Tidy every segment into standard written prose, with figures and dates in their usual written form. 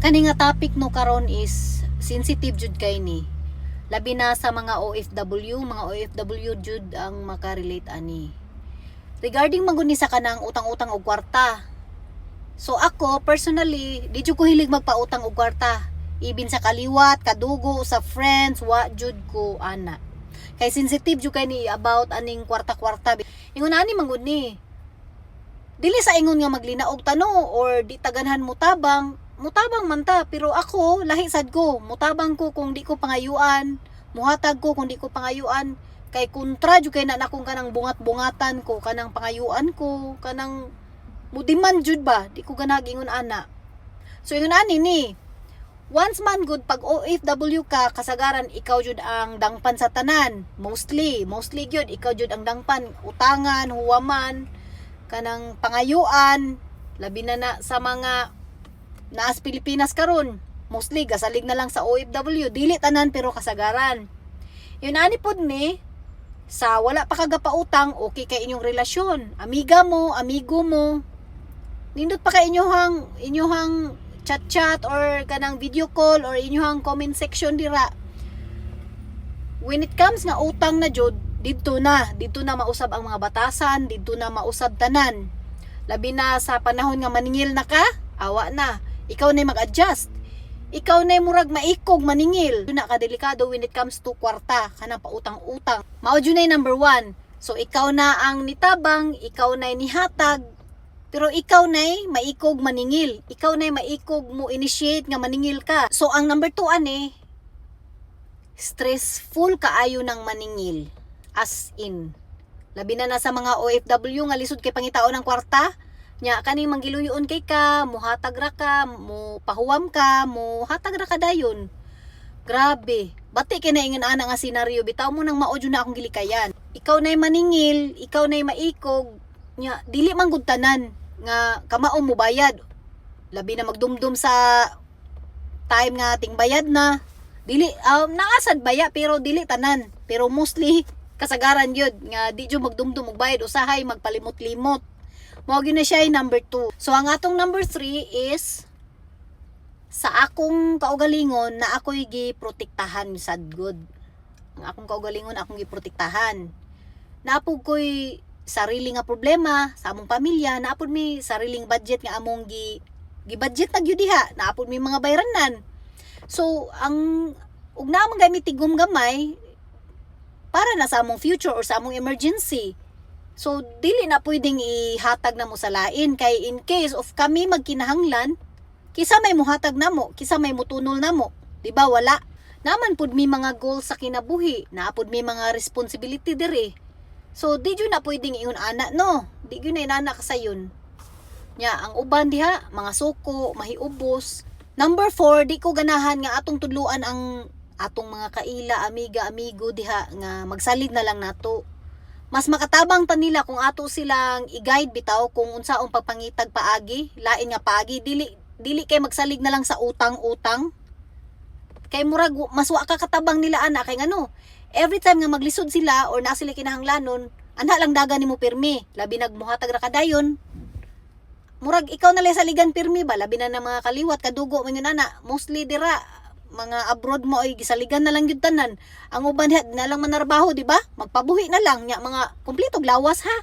Kani nga topic no karon is sensitive jud kay ni. Labi na sa mga OFW jud ang makarelate ani. Regarding maguni sa kanang utang-utang og kwarta. So ako personally, di jud ko hilig magpautang og kwarta. Ibin sa kaliwat, kadugo, sa friends, wa jud ko ana. Kay sensitive jud kay ni about aning kwarta-kwarta. Ingon ani manguni. Dili sa ingon nga maglinaog tano or di taganhan mutabang man ta, pero ako lahi sad ko, mutabang ko kung di ko pangayuan, muhatag ko kung di ko pangayuan, kay kontra jud kay na akong kanang bungat-bungatan ko, kanang pangayuan ko, kanang mudiman jud ba, di ko ganag ingon ana. So ingon ani ni, once man good pag OFW ka, kasagaran ikaw jud ang dangpan sa tanan, mostly jud ikaw jud ang dangpan, utangan, huwaman, kanang pangayuan, labi na sa mga naas Pilipinas karon, mostly gasalig na lang sa OFW, dili tanan pero kasagaran. Yun ani pod ni, sa wala pa kagapautang, okay kay inyong relasyon, amiga mo, amigo mo, nindot pa kay inyuhang chat or kanang video call or inyuhang comment section dira. When it comes nga utang na jud, dito na mausab ang mga batasan, dito na mausab tanan. Labi na sa panahon nga maningil na ka, awa na. Ikaw na mag-adjust. Ikaw na murag maikog maningil. Doon na kadelikado when it comes to kwarta, kanang pautang-utang. Mao jud na number 1. So ikaw na ang nitabang, ikaw na nihatag, pero ikaw na maikog maningil. Ikaw na maikog mo initiate nga maningil ka. So ang number 2 ani, stressful kaayo ng maningil. As in, labi na sa mga OFW nga lisod kay pangitao ng kwarta, nya kaning manggiluyon kay ka, muhatag ra ka, mo pahuwam ka, muhatag ra ka dayon. Grabe, bati kay na ingon ana nga senaryo, bitaw mo nang mao jud na akong gilikayan. Ikaw nay maningil, ikaw nay maikog, nya dili man gud tanan nga kamao mo bayad. Labi na magdumdum sa time nga ting bayad na. Dili naasad baya pero dili tanan, pero mostly kasagaran yun nga di jud magdumdum og bayad, usahay magpalimot-limot. Mao gyud na siya number 2. So ang atong number 3 is sa akong kaugalingon na ako'y giprotektahan sad good. Ang akong kaugalingon akong giprotektahan. Naapog ko'y sarili nga problema sa among pamilya, naapod mi sariling budget nga among gi-budget na gyud diha, naapod mi mga bayranan. So ang ug naman gamit tigom gamay para na sa among future or sa among emergency. So dili na pwedeng ihatag na mo sa lain, kay in case of kami magkinahanglan, kisa may muhatag namo, kisa may mutunol namo, di ba wala. Naman pud mi mga goals sa kinabuhi, naapod mi mga responsibility diri. So di jud na pwedeng ingon ana no, di gyud na inana ka sayon. Nya ang uban diha mga suko, mahiubos. Number 4, di ko ganahan nga atong tudluan ang atong mga kaila, amiga, amigo diha nga magsalig na lang nato. Mas makatabang ta nila kung ato silang i-guide bitaw kung unsaong pagpangitag paagi, lain nga paagi, dili kay magsalig na lang sa utang-utang. Kay murag mas wa ka katabang nila ana kay ngano. Every time nga maglisod sila or na sila kinahanglanon, anha lang daga nimo pirmi, labi nagmuhatag ra kadayon. Murag ikaw na lang saligan pirmi ba, labi na mga kaliwat kadugo man yun ana, mostly dira mga abroad mo ay gisaligan na lang gyud tanan. Ang uban na lang manarbaho, di ba? Magpabuhi na lang nya mga kumpletog lawas ha.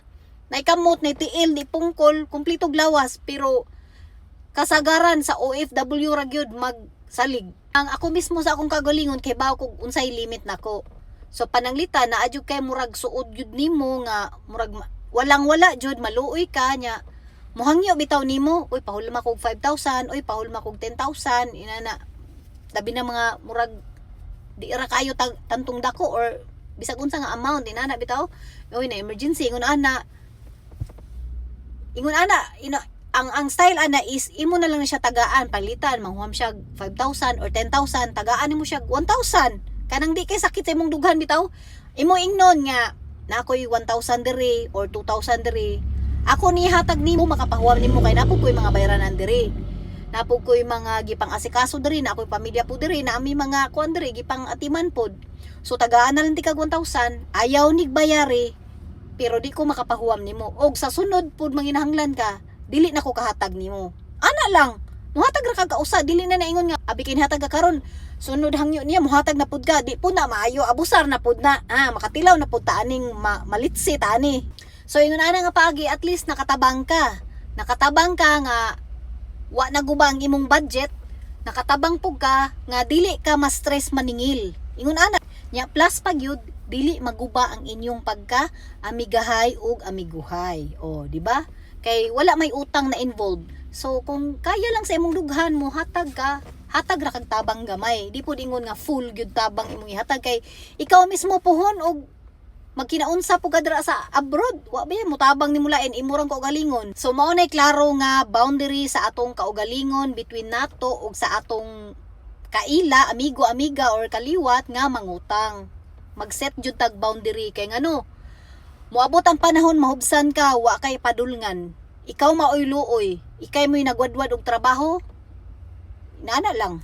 Nay kamot, nay tiil, di pungkol, kumpletog lawas, pero kasagaran sa OFW ra gyud magsalig. Ang ako mismo sa akong kagalingon kay bawo kog unsay limit nako. So pananglita na adyo kay murag suod gyud nimo nga murag walang wala jud maluoy ka nya. Muhangyo bitaw nimo, oy pahulma kog 5,000, oy pahulma kog 10,000, inana. Labi na mga murag di ra kayo tantong dako or bisag unsa nga amount inana bitaw. Oy na emergency ingon ana ang style ana is imo na lang na siya tagaan palitan, manghuam siya 5,000 or 10,000, tagaan nimo siya 1,000 kanang di kay sakit sa imong dughan bitaw. Imo ingnon nga na ako'y 1,000 diri or 2,000 diri, ako ni hatag nimo, makapahuam nimo kay napog ko'y mga bayranan diri, napog ko'y mga gipang asikaso diri, na ako'y pamilya po diri, na ami mga kuan diri gipang atiman pod. So tagaan na lang ti kag 1,000, ayaw nig bayari pero di ko makapahuam nimo, og sa sunod pod manginahanglan ka dili na ko kahatag nimo. Ana lang, Muhatag ra ka kausa, dili na naingon nga abi kinihatag ka karon. Sunod hangyo niya muhatag na pud ka, di po na maayo abusar na pud na. Makatilaw na pud ta aning malitsi ta ani. So ingon ana nga paagi at least nakatabang ka. Nakatabang ka nga wa naguba ang imong budget. Nakatabang pug ka nga dili ka ma-stress maningil. Ingon ana nya plus pag yun, dili maguba ang inyong pagka amigahay ug amiguhay. O, di ba? Kay wala may utang na involved. So kung kaya lang sa imong dughan mo hatag ka, hatag ra kag tabang gamay. Di pud ingon nga full gyud tabang imong ihatag kay ikaw mismo puhon og magkinaunsa pug adra sa abroad. Wa ba mo tabang nimo lain imurang kaugalingon. So mao nay klaro nga boundary sa atong kaugalingon between nato ug sa atong kaila, amigo, amiga or kaliwat nga mangutang. Mag-set jud tag boundary kay ngano. Moabot ang panahon mahubsan ka, wa kay padulngan. Ikaw maoy luoy, ikay mo'y nagwadwad og trabaho. Inana lang.